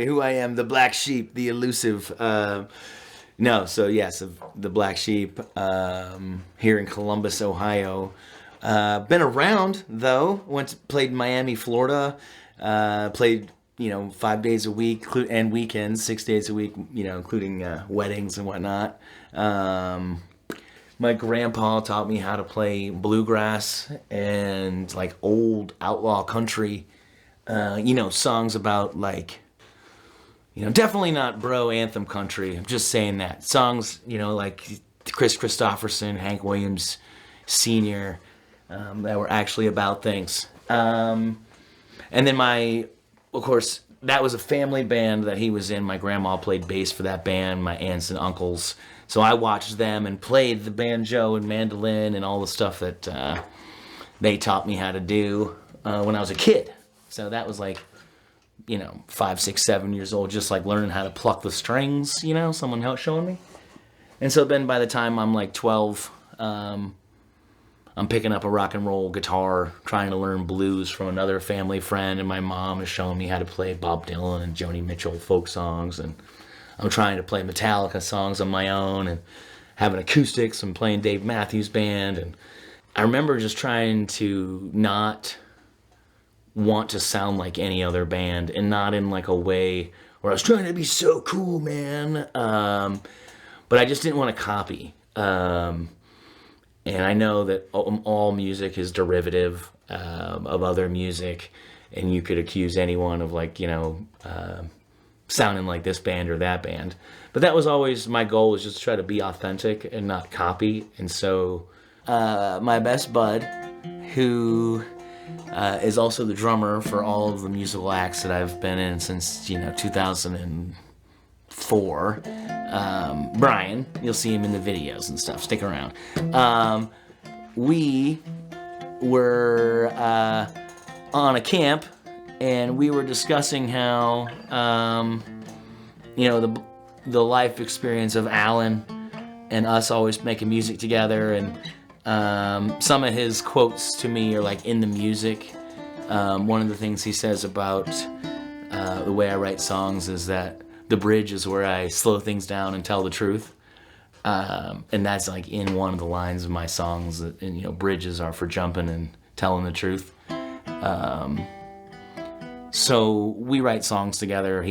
Who I am, the Black Sheep, the elusive. No, so yes, the Black Sheep here in Columbus, Ohio. Been around though. Played in Miami, Florida. Played 5 days a week and weekends, 6 days a week. Including weddings and whatnot. My grandpa taught me how to play bluegrass and like old outlaw country. Songs about like definitely not bro anthem country. I'm just saying that. Songs, like Chris Christopherson, Hank Williams Sr., that were actually about things. And then of course, that was a family band that he was in. My grandma played bass for that band, my aunts and uncles. So I watched them and played the banjo and mandolin and all the stuff that they taught me how to do when I was a kid. So that was like 5, 6, 7 years old, just like learning how to pluck the strings, someone else showing me. And so then by the time I'm like 12, I'm picking up a rock and roll guitar, trying to learn blues from another family friend, and my mom is showing me how to play Bob Dylan and Joni Mitchell folk songs, and I'm trying to play Metallica songs on my own and having acoustics and playing Dave Matthews Band. And I remember just trying to not want to sound like any other band, and not in like a way where I was trying to be so cool, man. But I just didn't want to copy. And I know that all music is derivative of other music, and you could accuse anyone of sounding like this band or that band. But that was always my goal, was just to try to be authentic and not copy. And so my best bud, who is also the drummer for all of the musical acts that I've been in since 2004. Brian, you'll see him in the videos and stuff. Stick around. We were on a camp, and we were discussing how the life experience of Alan and us always making music together, and some of his quotes to me are like in the music. One of the things he says about the way I write songs is that the bridge is where I slow things down and tell the truth. And that's like in one of the lines of my songs, that bridges are for jumping and telling the truth. So we write songs together.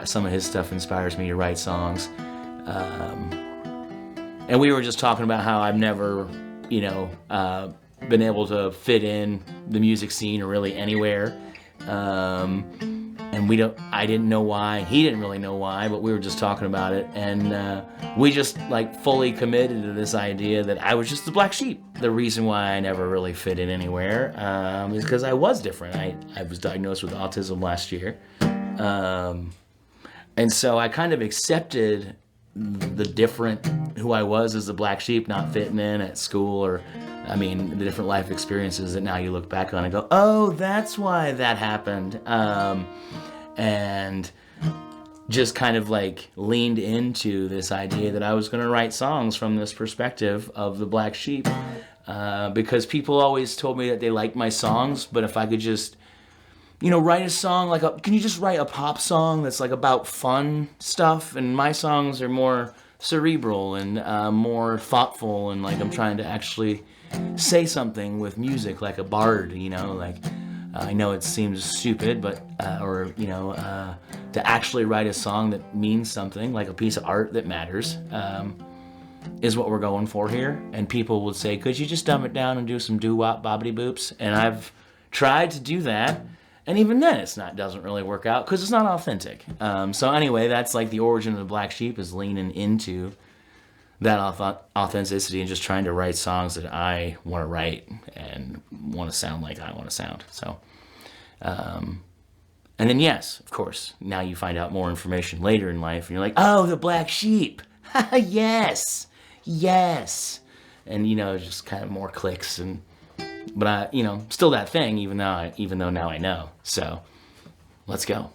Some of his stuff inspires me to write songs. And we were just talking about how I've never been able to fit in the music scene or really anywhere. And I didn't know why. He didn't really know why, but we were just talking about it. And we just like fully committed to this idea that I was just the black sheep. The reason why I never really fit in anywhere is because I was different. I was diagnosed with autism last year. And so I kind of accepted the different who I was as the black sheep, not fitting in at school, or the different life experiences that now you look back on and go, oh, that's why that happened. And just kind of like leaned into this idea that I was going to write songs from this perspective of the black sheep, because people always told me that they liked my songs, but if I could just write a song can you just write a pop song that's like about fun stuff? And my songs are more cerebral and more thoughtful, and like I'm trying to actually say something with music, like a bard, I know it seems stupid, but to actually write a song that means something, like a piece of art that matters, is what we're going for here. And people would say, could you just dumb it down and do some doo-wop bobbity boops? And I've tried to do that, and even then doesn't really work out because it's not authentic. So anyway, that's like the origin of the black sheep, is leaning into that authenticity and just trying to write songs that I want to write and want to sound like I want to sound. So, and then yes, of course, now you find out more information later in life, and you're like, oh, the black sheep, yes, and just kind of more clicks, but I, still that thing, even though now I know. So, let's go.